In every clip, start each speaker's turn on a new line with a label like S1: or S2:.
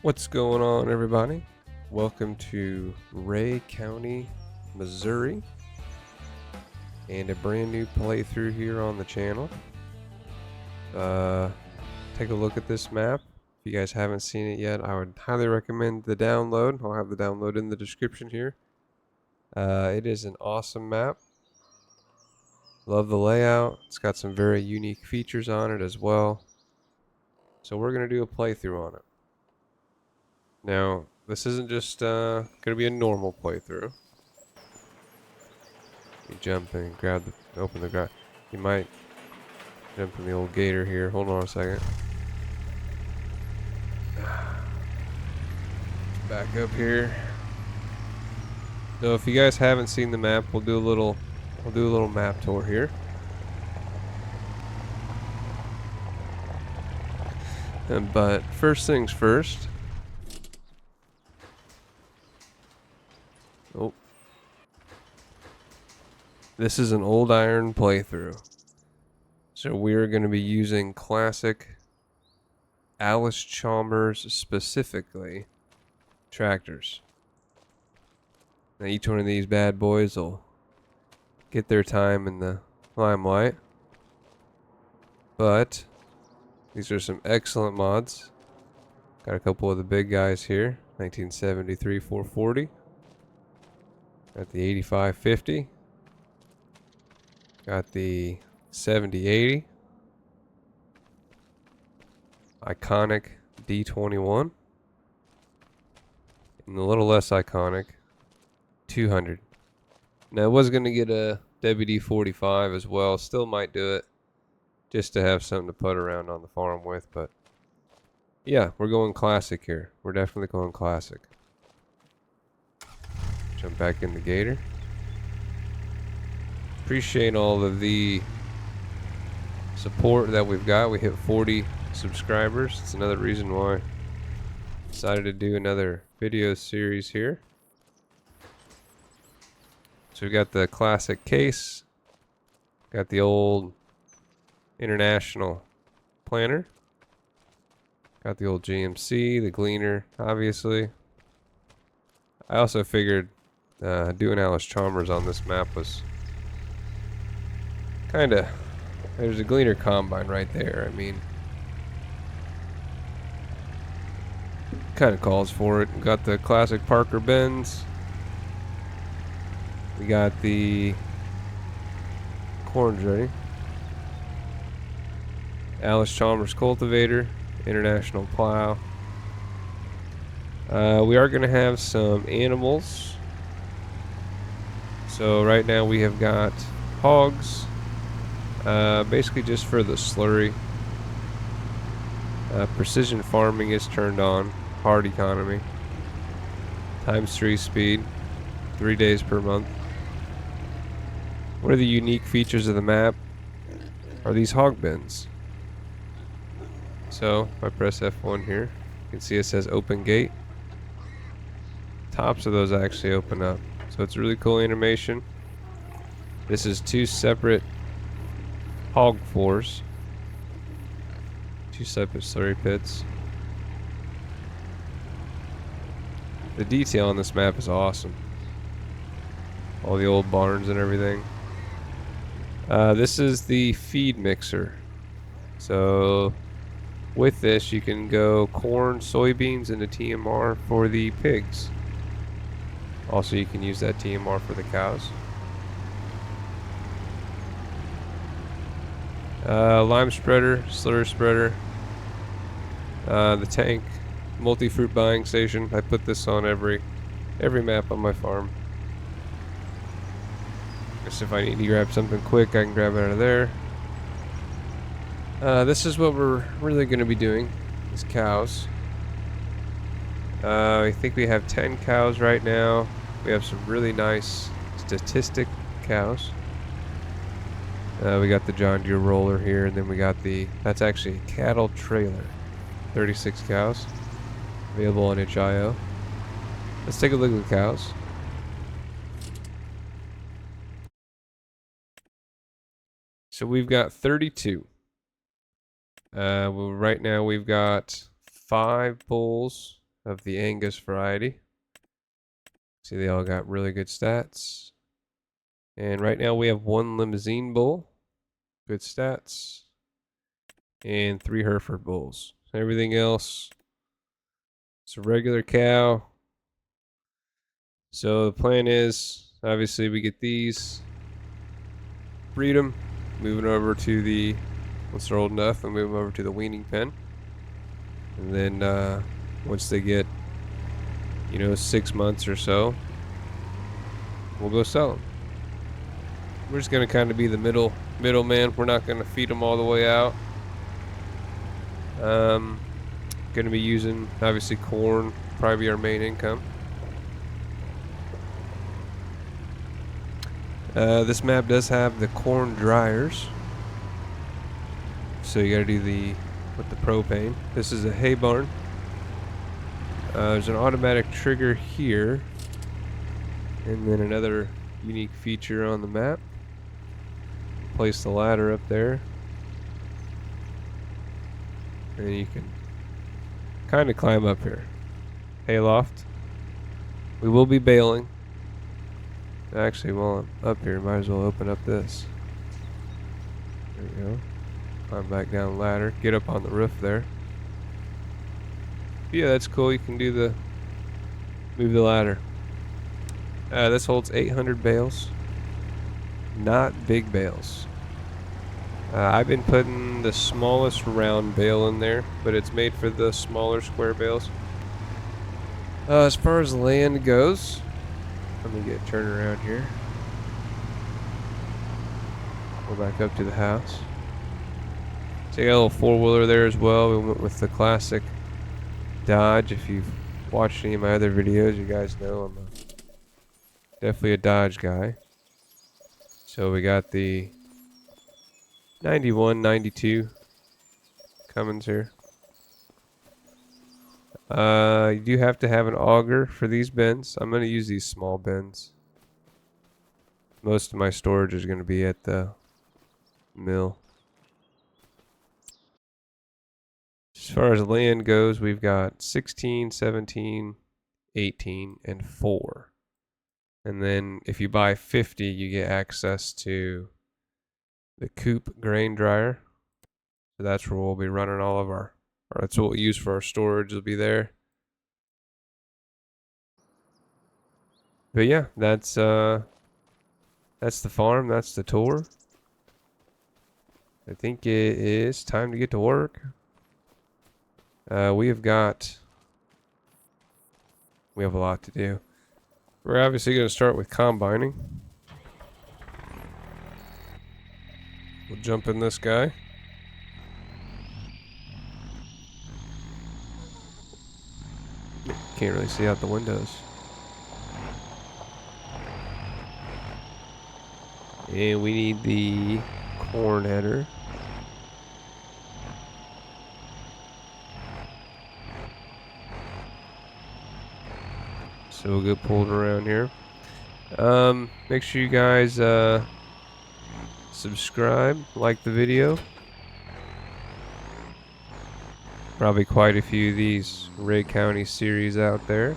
S1: What's going on, everybody? Welcome to Ray County, Missouri, and a brand new playthrough here on the channel. Take a look at this map. If you guys haven't seen it yet, I would highly recommend the download. I'll have the download in the description here. It is an awesome map. Love the layout. It's got some very unique features on it as well. So we're going to do a playthrough on it. Now, this isn't just going to be a normal playthrough. You jump and open the garage. You might jump in the old gator here. Hold on a second. Back up here. So if you guys haven't seen the map, we'll do a little map tour here. But first things first. Oh. This is an old iron playthrough. So we're going to be using classic Allis Chalmers specifically tractors. Now each one of these bad boys will get their time in the limelight. But these are some excellent mods. Got a couple of the big guys here. 1973 440. Got the 8550. Got the 7080. Iconic D21. And a little less iconic 200. Now I was going to get a WD-45 as well. Still might do it just to have something to put around on the farm with. But yeah, we're going classic here. We're definitely going classic. Jump back in the gator. Appreciate all of the support that we've got. We hit 40 subscribers. It's another reason why I decided to do another video series here. So we got the classic case. Got the old international planter. Got the old GMC, the gleaner, obviously. I also figured doing Allis Chalmers on this map was kinda... There's a gleaner combine right there. I mean, kind of calls for it. We got the classic Parker Benz. We got the corn's ready. Allis Chalmers cultivator, international plow. We are going to have some animals. So right now we have got hogs. Basically just for the slurry. Precision farming is turned on. Hard economy. ×3 speed. 3 days per month. One of the unique features of the map are these hog bins. So if I press F1 here, you can see it says open gate. Tops of those actually open up. So it's a really cool animation. This is 2 separate hog floors. 2 separate slurry pits. The detail on this map is awesome. All the old barns and everything. This is the feed mixer. So with this you can go corn, soybeans, and a TMR for the pigs. Also you can use that TMR for the cows. Lime spreader, slurry spreader. The tank, multi-fruit buying station. I put this on every map on my farm. Guess if I need to grab something quick, I can grab it out of there. This is what we're really going to be doing, is cows. I think we have 10 cows right now. We have some really nice statistic cows. We got the John Deere roller here, and then we got that's actually a cattle trailer. 36 cows. Available on HIO. Let's take a look at the cows. So we've got 32. Well, right now we've got 5 bulls of the Angus variety. See, they all got really good stats. And right now we have 1 Limousine bull, good stats, and 3 Hereford bulls. Everything else, it's a regular cow. So the plan is, obviously, we get these, breed them, moving over to the, once they're old enough, and move them over to the weaning pen. And then once they get, 6 months or so, we'll go sell them. We're just gonna kind of be the middleman. We're not gonna feed them all the way out. Gonna be using obviously corn, probably be our main income. This map does have the corn dryers, so you gotta do with the propane. This is a hay barn. There's an automatic trigger here, and then another unique feature on the map. Place the ladder up there, and you can kind of climb up here. Hayloft. We will be baling. Actually, while I'm up here, might as well open up this. There we go. Climb back down the ladder. Get up on the roof there. Yeah, that's cool. You can move the ladder. This holds 800 bales. Not big bales. I've been putting the smallest round bale in there, but it's made for the smaller square bales. As far as land goes, let me get turned around here. Go back up to the house. So you got a little 4-wheeler there as well. We went with the classic Dodge. If you've watched any of my other videos, you guys know I'm definitely a Dodge guy. So we got the 91, 92 Cummins here. You do have to have an auger for these bins. I'm going to use these small bins. Most of my storage is going to be at the mill. As far as land goes, we've got 16, 17, 18, and 4. And then if you buy 50, you get access to the coop grain dryer. So that's where we'll be running all of or that's what we'll use for our storage. It'll be there. But yeah, that's the farm. That's the tour. I think it is time to get to work. We have a lot to do. We're obviously going to start with combining. We'll jump in this guy. Can't really see out the windows. And we need the corn header. So we'll get pulled around here. Make sure you guys subscribe, like the video. Probably quite a few of these Ray County series out there.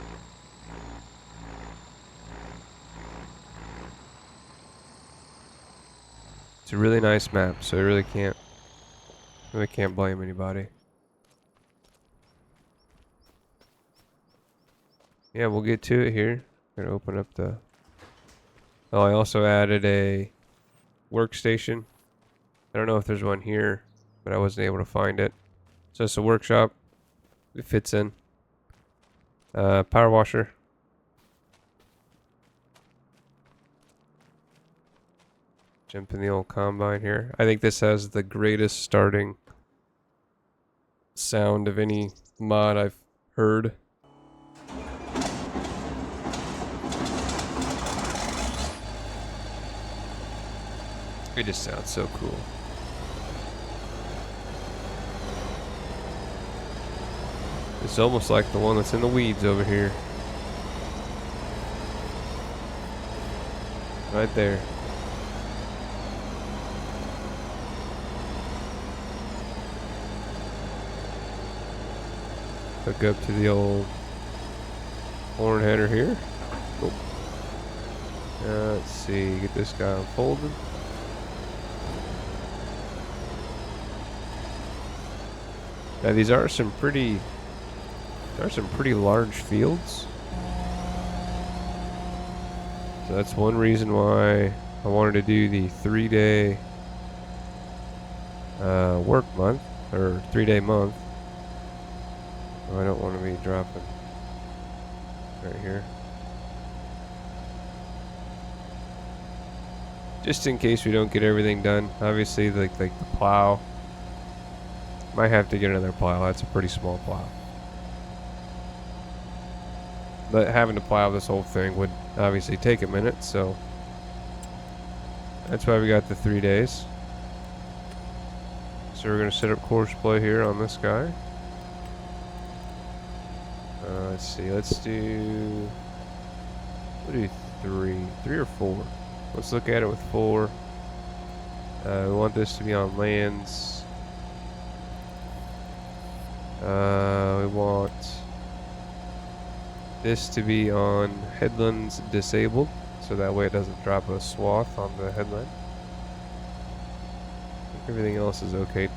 S1: It's a really nice map, so I really can't blame anybody. Yeah, we'll get to it here. I'm gonna open up the. Oh, I also added a workstation. I don't know if there's one here, but I wasn't able to find it. So it's a workshop. It fits in. Power washer. Jump in the old combine here. I think this has the greatest starting sound of any mod I've heard. It just sounds so cool. It's almost like the one that's in the weeds over here. Right there. Hook up to the old Horn header here. Oh. Let's see, get this guy unfolded. Now these are some pretty large fields. So that's one reason why I wanted to do the 3-day work month, or 3-day month. Oh, I don't want to be dropping right here. Just in case we don't get everything done. Obviously, like the plow. Might have to get another plow. That's a pretty small plow. But having to plow this whole thing would obviously take a minute, so that's why we got the 3 days. So we're going to set up course play here on this guy. Let's see, let's do 3 or 4. Let's look at it with 4. We want this to be on lands. We want this to be on headlands disabled, so that way it doesn't drop a swath on the headland. Everything else is okay.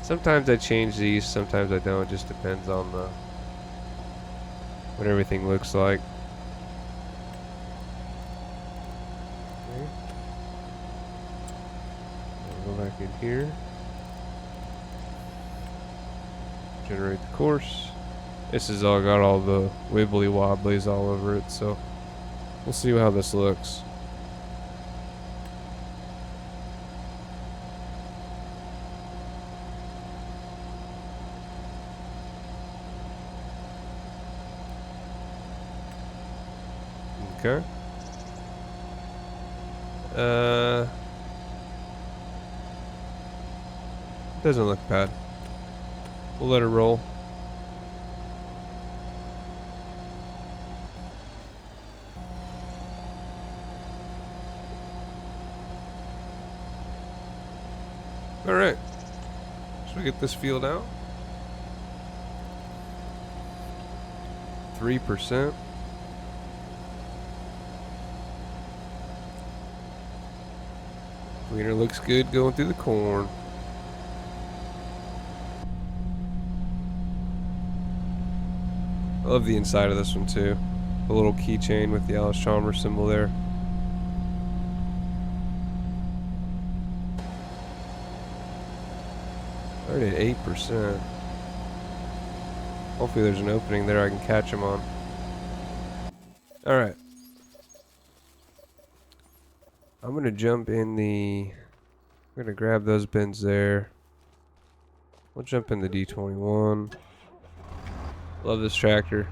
S1: Sometimes I change these, sometimes I don't. It just depends on what everything looks like. Okay. I'll go back in here. Generate the course. This has all got all the wibbly wobblies all over it, so we'll see how this looks. Okay. Doesn't look bad. We'll let it roll. Alright. Should we get this field out? 3%. Cleaner looks good going through the corn. I love the inside of this one too. The little keychain with the Allis Chalmers symbol there. Already at 8%. Hopefully there's an opening there I can catch him on. Alright. I'm gonna jump in the... I'm gonna grab those bins there. We'll jump in the D21. Love this tractor.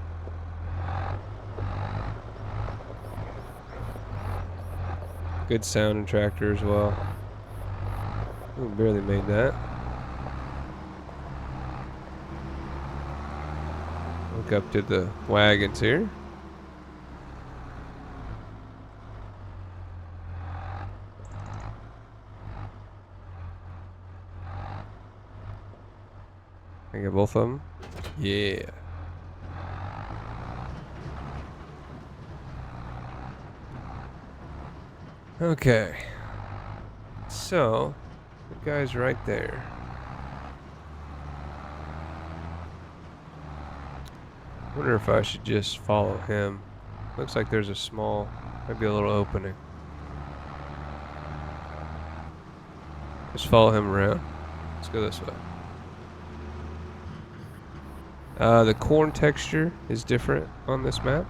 S1: Good sounding tractor as well. Ooh, barely made that. Look up to the wagons here. I get both of them. Yeah. Okay. So, the guy's right there. Wonder if I should just follow him. Looks like there's a small, maybe a little opening. Just follow him around. Let's go this way. The corn texture is different on this map.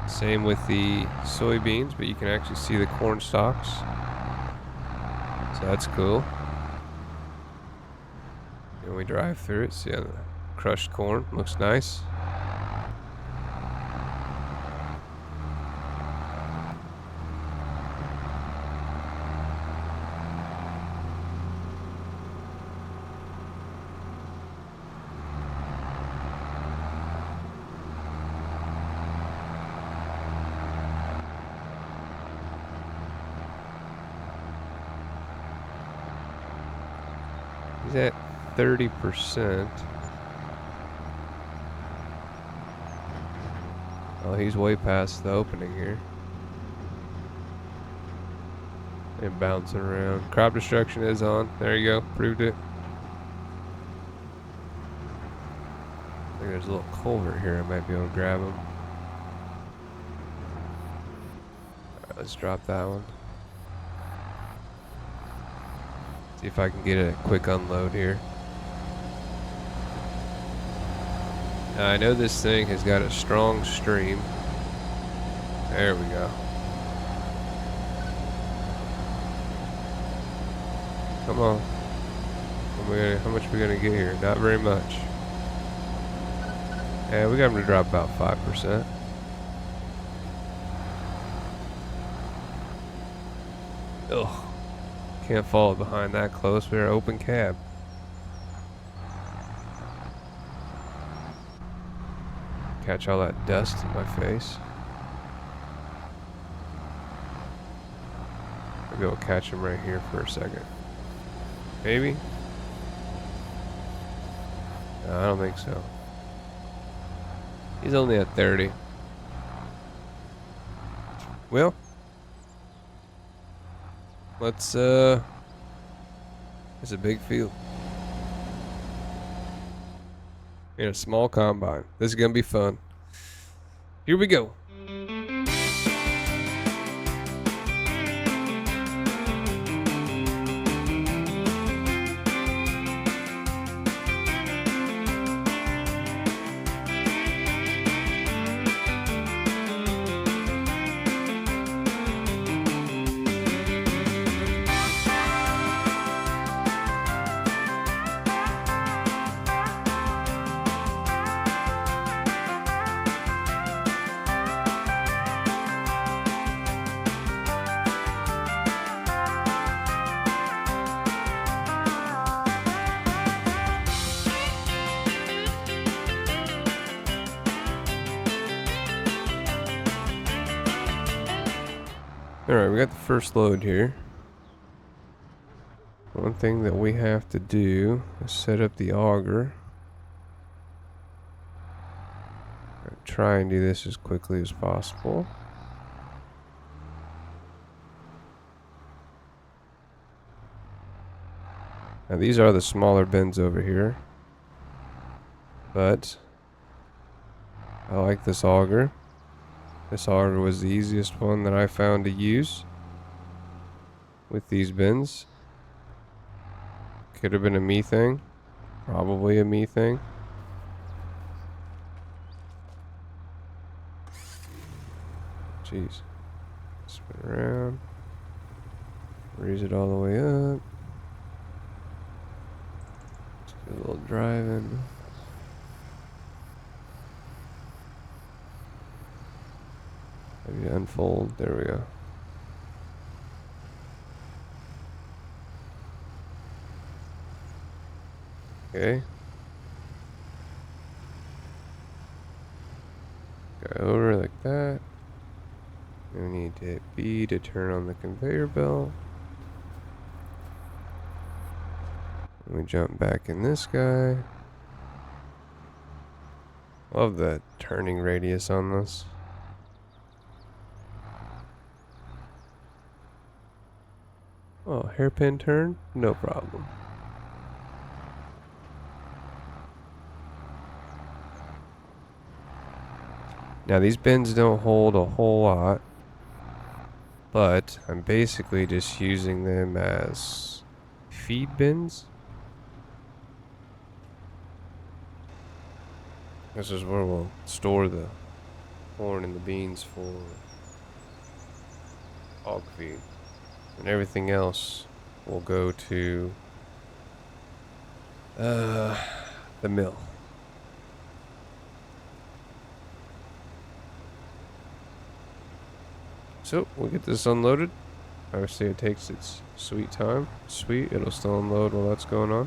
S1: Same with the soybeans, but you can actually see the corn stalks. So that's cool. And we drive through it, see how the crushed corn looks nice. He's at 30%. Oh, he's way past the opening here. And bouncing around. Crop destruction is on. There you go. Proved it. I think there's a little culvert here. I might be able to grab him. Alright, let's drop that one. See if I can get a quick unload here. Now, I know this thing has got a strong stream. There we go. Come on. How much are we gonna get here? Not very much. Yeah, we got him to drop about 5%. Ugh. Can't follow behind that close. We're open cab. Catch all that dust in my face. Maybe I'll catch him right here for a second. Maybe? No, I don't think so. He's only at 30. Well, let's, it's a big field. In a small combine. This is gonna be fun. Here we go. Alright, we got the first load here. One thing that we have to do is set up the auger. Try and do this as quickly as possible. Now these are the smaller bins over here, but I like this auger. This auger was the easiest one that I found to use with these bins. Could have been a me thing. Probably a me thing. Jeez. Spin around. Raise it all the way up. Let's get a little driving. Maybe unfold. There we go. Okay. Go over like that. We need to hit B to turn on the conveyor belt. And we jump back in this guy. Love the turning radius on this. Oh, hairpin turn? No problem. Now these bins don't hold a whole lot, but I'm basically just using them as feed bins. This is where we'll store the corn and the beans for hog feed. And everything else will go to the mill. So we'll get this unloaded. Obviously it takes its sweet time. Sweet, it'll still unload while that's going on.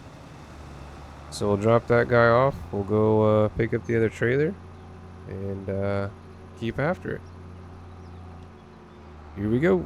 S1: So we'll drop that guy off. We'll go pick up the other trailer and keep after it. Here we go.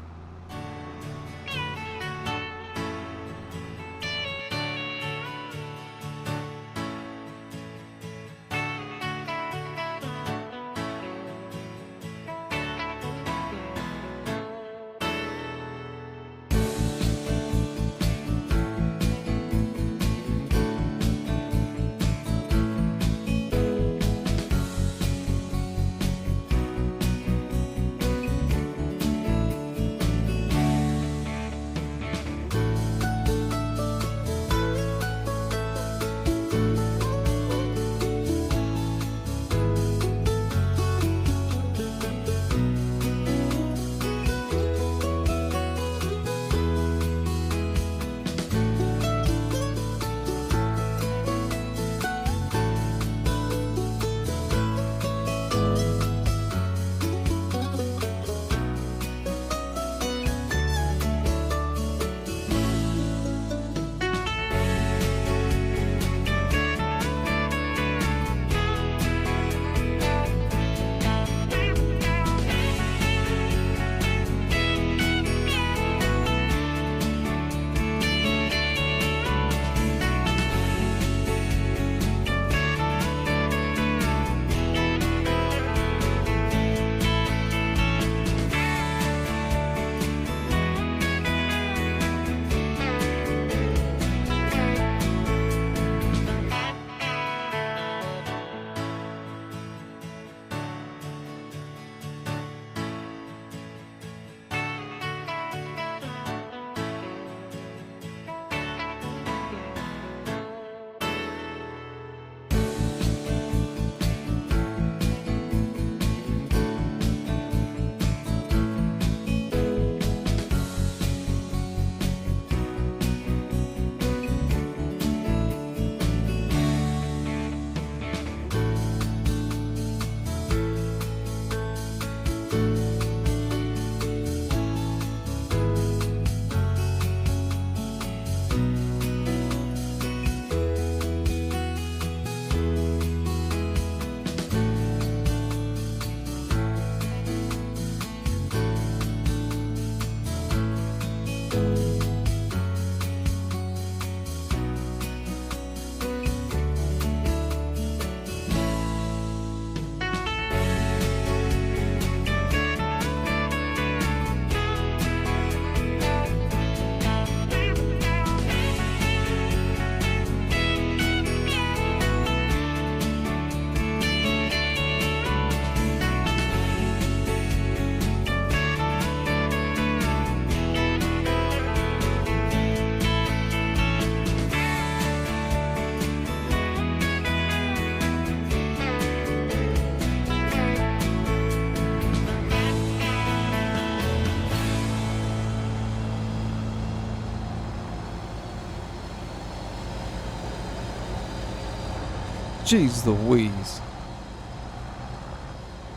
S1: Jeez Louise.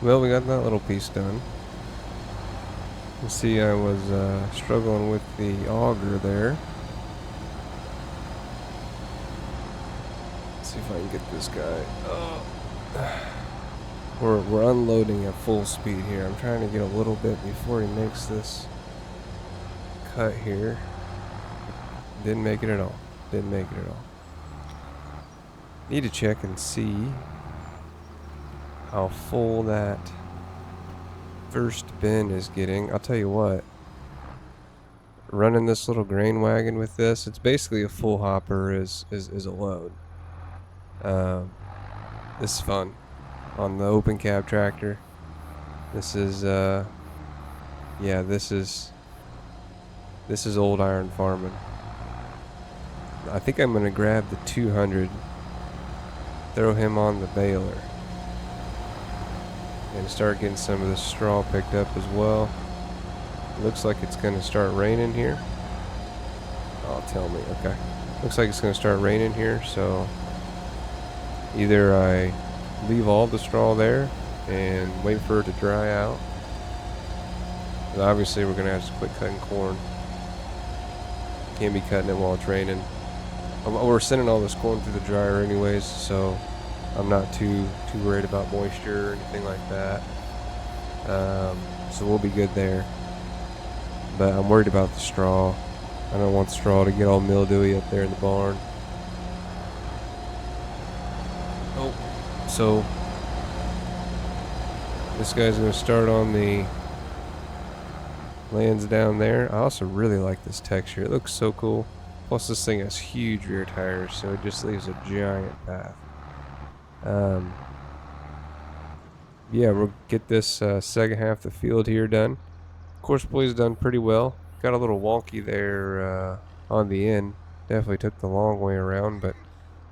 S1: Well, we got that little piece done. You see, I was struggling with the auger there. Let's see if I can get this guy. Oh. We're unloading at full speed here. I'm trying to get a little bit before he makes this cut here. Didn't make it at all. Didn't make it at all. Need to check and see how full that first bin is getting. I'll tell you what. Running this little grain wagon with this, it's basically a full hopper is a load. This is fun. On the open cab tractor. This is yeah, this is old iron farming. I think I'm gonna grab the 200, throw him on the baler, and start getting some of the straw picked up as well. Looks like it's gonna start raining here. Oh, tell me, okay. Looks like it's gonna start raining here, so either I leave all the straw there and wait for it to dry out. But obviously we're gonna have to quit cutting corn. Can't be cutting it while it's raining. We're sending all this corn through the dryer anyways, so I'm not too worried about moisture or anything like that. So we'll be good there. But I'm worried about the straw. I don't want the straw to get all mildewy up there in the barn. Oh, so this guy's gonna start on the lands down there. I also really like this texture. It looks so cool. Plus this thing has huge rear tires, so it just leaves a giant path. Yeah, we'll get this second half of the field here done. Course boy's done pretty well. Got a little wonky there on the end. Definitely took the long way around, but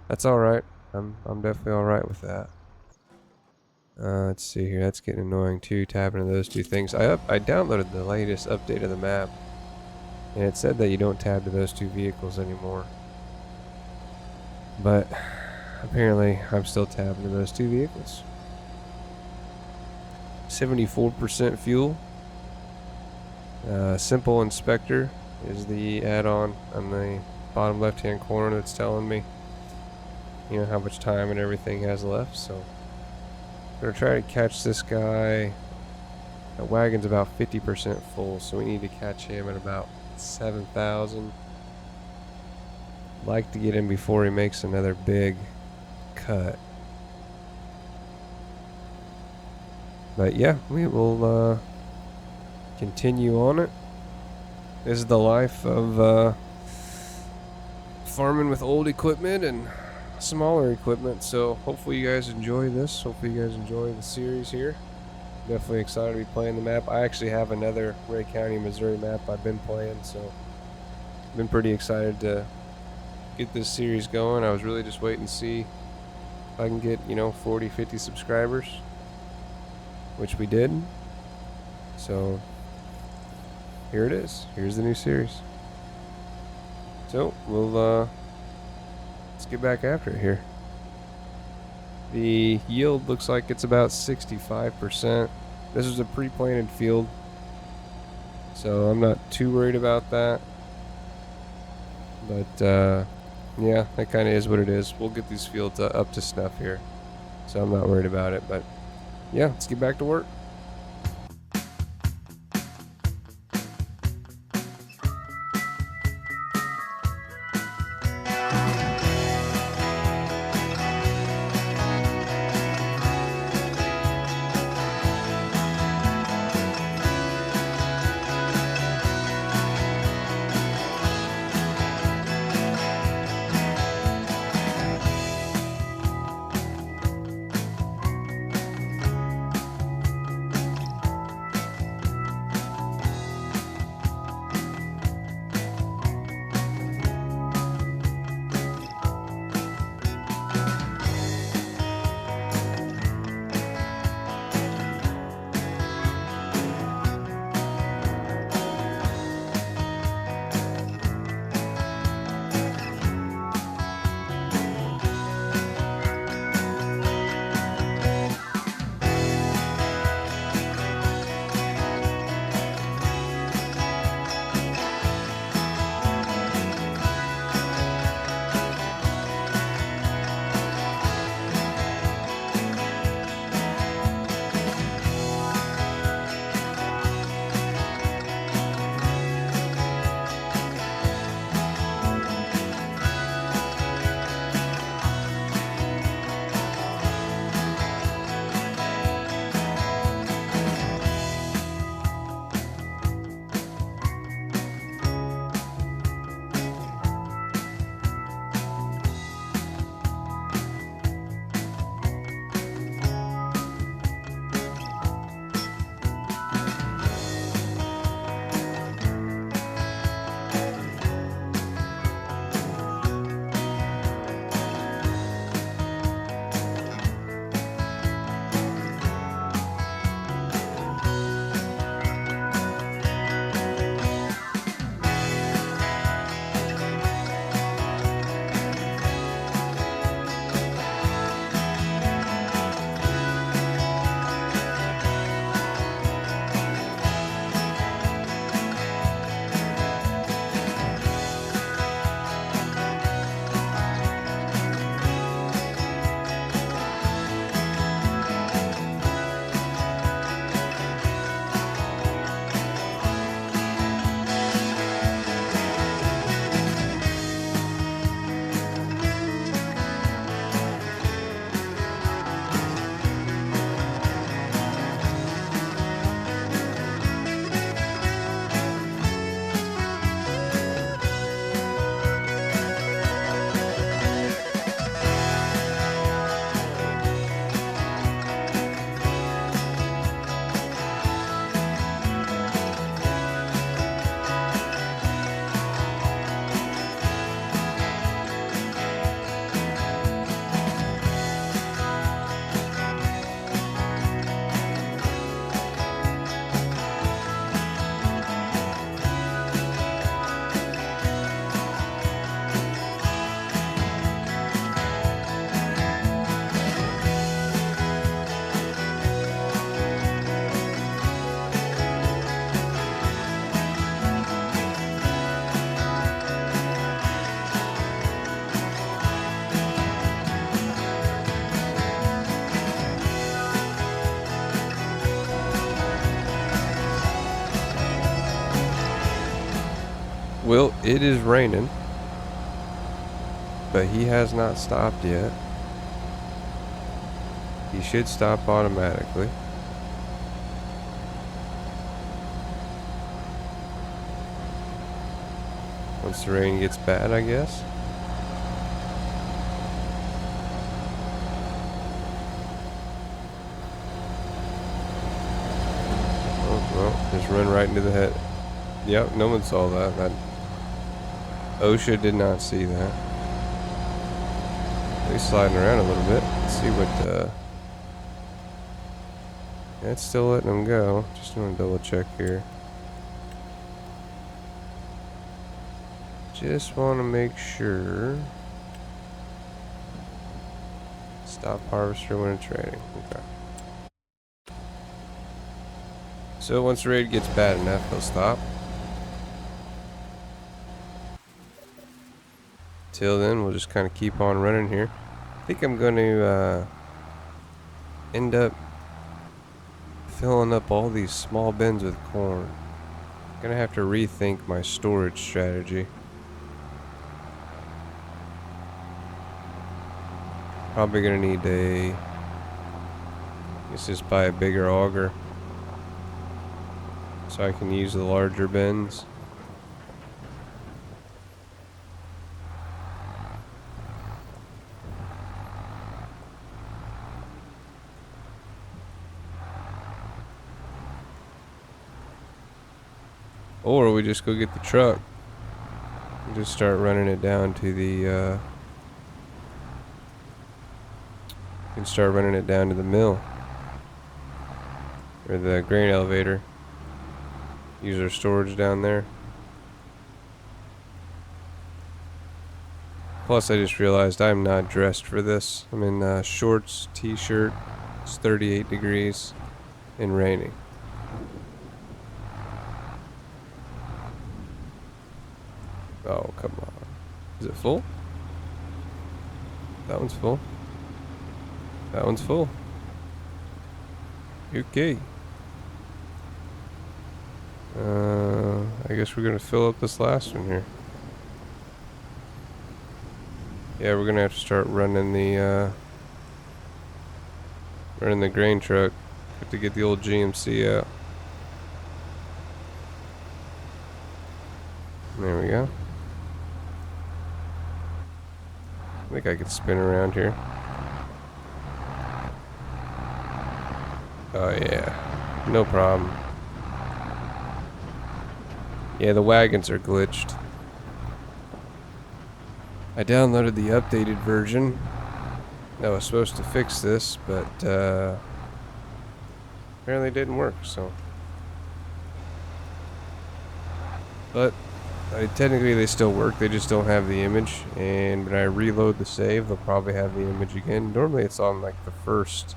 S1: that's alright. I'm definitely alright with that. Let's see here. That's getting annoying too, tapping to those two things. I downloaded the latest update of the map, and it said that you don't tab to those two vehicles anymore. But apparently I'm still tabbing to those two vehicles. 74% fuel. Simple Inspector is the add-on on the bottom left-hand corner that's telling me, you know, how much time and everything has left. So I'm gonna try to catch this guy. The wagon's about 50% full, so we need to catch him at about 7,000. Like to get him before he makes another big cut. But yeah, we will continue on it. This is the life of farming with old equipment and smaller equipment. So hopefully you guys enjoy this. Hopefully you guys enjoy the series here. Definitely excited to be playing the map. I actually have another Ray County, Missouri map I've been playing, so I've been pretty excited to get this series going. I was really just waiting to see if I can get, you know, 40, 50 subscribers, which we did. So here it is. Here's the new series. So we'll let's get back after it here. The yield looks like it's about 65%. This is a pre-planted field, so I'm not too worried about that. But yeah, that kind of is what it is. We'll get these fields up to snuff here, so I'm not worried about it. But yeah, let's get back to work. Well, it is raining, but he has not stopped yet. He should stop automatically. Once the rain gets bad, I guess. Oh, well, just run right into the head. Yep, no one saw that. OSHA did not see that. He's sliding around a little bit. Let's see what, it's still letting him go. Just want to double check here. Just want to make sure. Stop harvester when it's raining. Okay. So once the raid gets bad enough, he'll stop. Till then, we'll just kind of keep on running here. I think I'm going to end up filling up all these small bins with corn. I'm going to have to rethink my storage strategy. Probably going to need a... Let's just buy a bigger auger so I can use the larger bins. Or we just go get the truck and just start running it down to the mill or the grain elevator. Use our storage down there. Plus, I just realized I'm not dressed for this. I'm in shorts, t-shirt. It's 38 degrees and raining. Oh, come on. Is it full? That one's full. That one's full. Okay. I guess we're gonna fill up this last one here. Yeah, we're gonna have to start running the grain truck. Have to get the old GMC out. There we go. I think I could spin around here. Oh yeah, no problem. Yeah, the wagons are glitched. I downloaded the updated version that was supposed to fix this, but apparently it didn't work, so. But technically they still work, they just don't have the image, and when I reload the save, they'll probably have the image again. Normally it's on like the first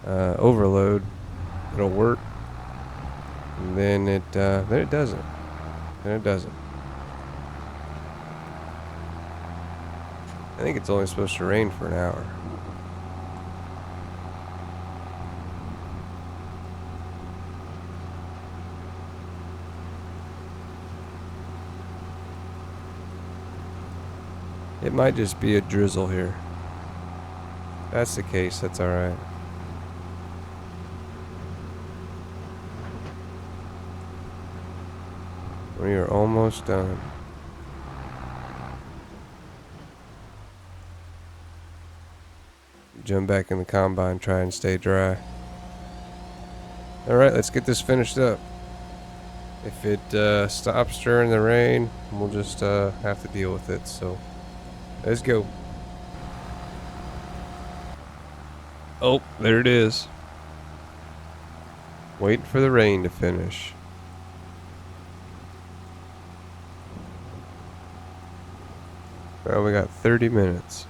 S1: overload, it'll work, and then it doesn't. Then it doesn't. I think it's only supposed to rain for an hour. It might just be a drizzle here. If that's the case, that's alright. We are almost done. Jump back in the combine, try and stay dry. Alright, let's get this finished up. If it stops during the rain, we'll just have to deal with it. So, let's go. Oh, there it is. Waiting for the rain to finish. Well, we got 30 minutes.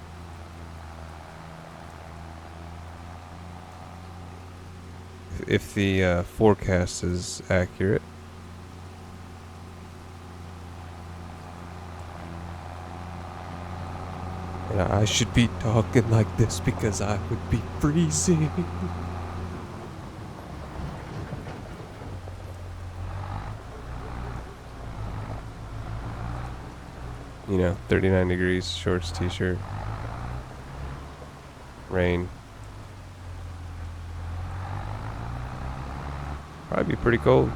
S1: If the forecast is accurate. And I should be talking like this because I would be freezing. You know, 39 degrees, shorts, t-shirt, rain. Probably be pretty cold.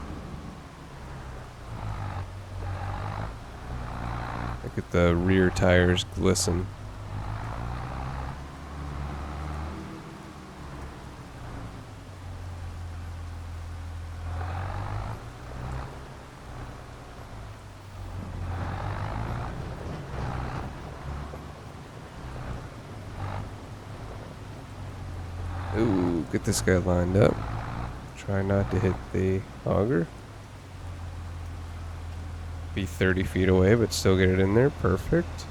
S1: Look at the rear tires glisten. Ooh, get this guy lined up. Try not to hit the auger. Be 30 feet away, but still get it in there. Perfect.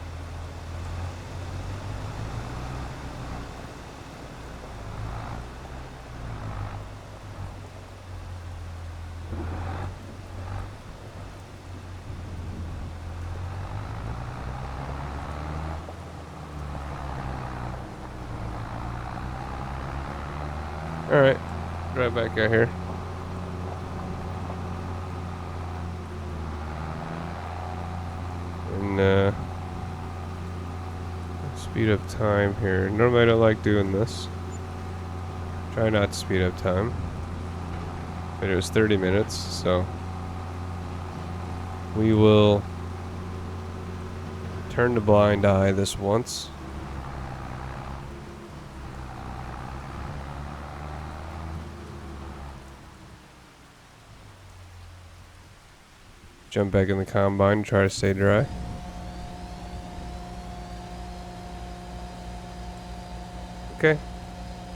S1: Alright, right back out here. And speed up time here. Normally I don't like doing this. Try not to speed up time. But it was 30 minutes, so we will turn the blind eye this once. Jump back in the combine and try to stay dry. Okay.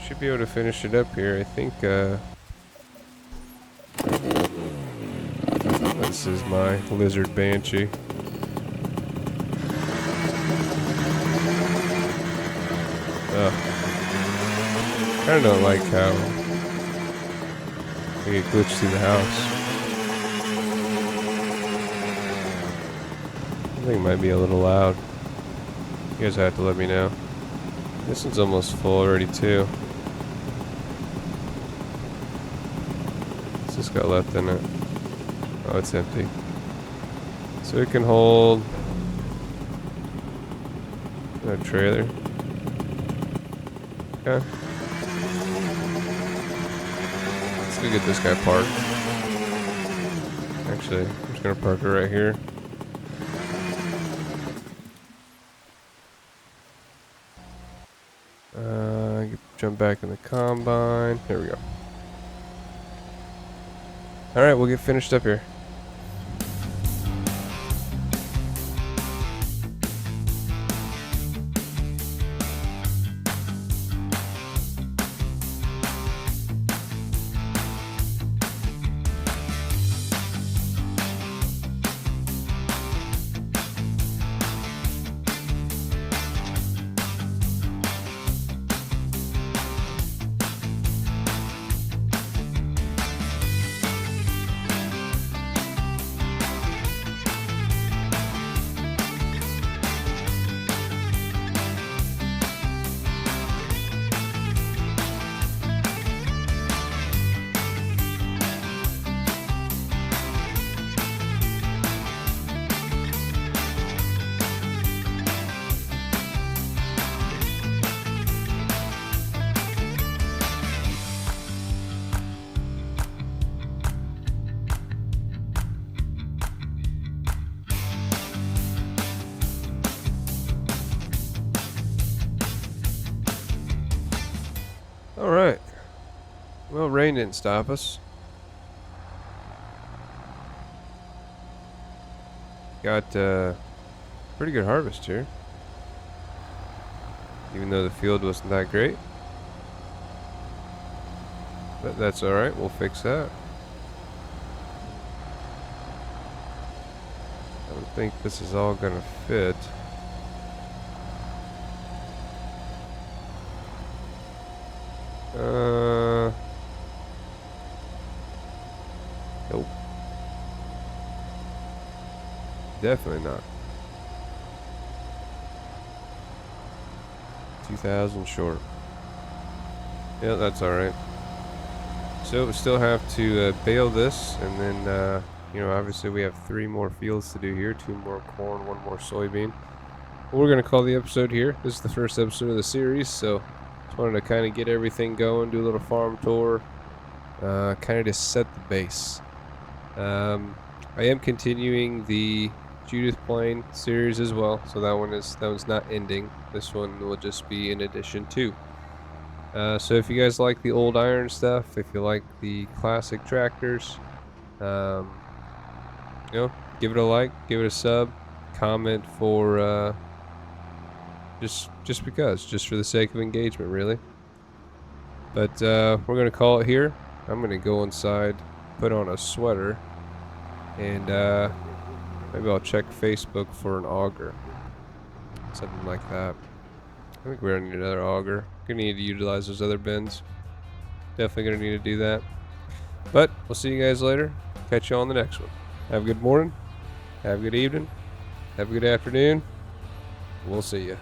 S1: Should be able to finish it up here. I think this is my lizard banshee. I don't like how I get glitched through the house. I think it might be a little loud. You guys have to let me know. This one's almost full already too. What's this got left in it? Oh, it's empty. So it can hold a trailer. Okay. Let's go get this guy parked. Actually, I'm just gonna park it right here. Jump back in the combine. There we go. Alright, we'll get finished up here. Alright. Well, rain didn't stop us. Got pretty good harvest here. Even though the field wasn't that great. But that's alright, we'll fix that. I don't think this is all gonna fit. Nope. Definitely not. 2,000 short. Yeah, that's alright. So we still have to bale this and then You know, obviously we have 3 more fields to do here. 2 more corn, 1 more soybean. We're going to call the episode here. This is the first episode of the series, so just wanted to kind of get everything going, do a little farm tour, kind of just set the base. I am continuing the Judith Plain series as well, so that one's not ending. This one will just be in addition to. So if you guys like the old iron stuff, if you like the classic tractors, you know, give it a like, give it a sub, comment for just because, just for the sake of engagement, really. But we're gonna call it here. I'm gonna go inside, put on a sweater, and maybe I'll check Facebook for an auger, something like that. I think we're gonna need another auger. Gonna need to utilize those other bins. Definitely gonna need to do that. But we'll see you guys later. Catch you on the next one. Have a good morning. Have a good evening. Have a good afternoon. We'll see you.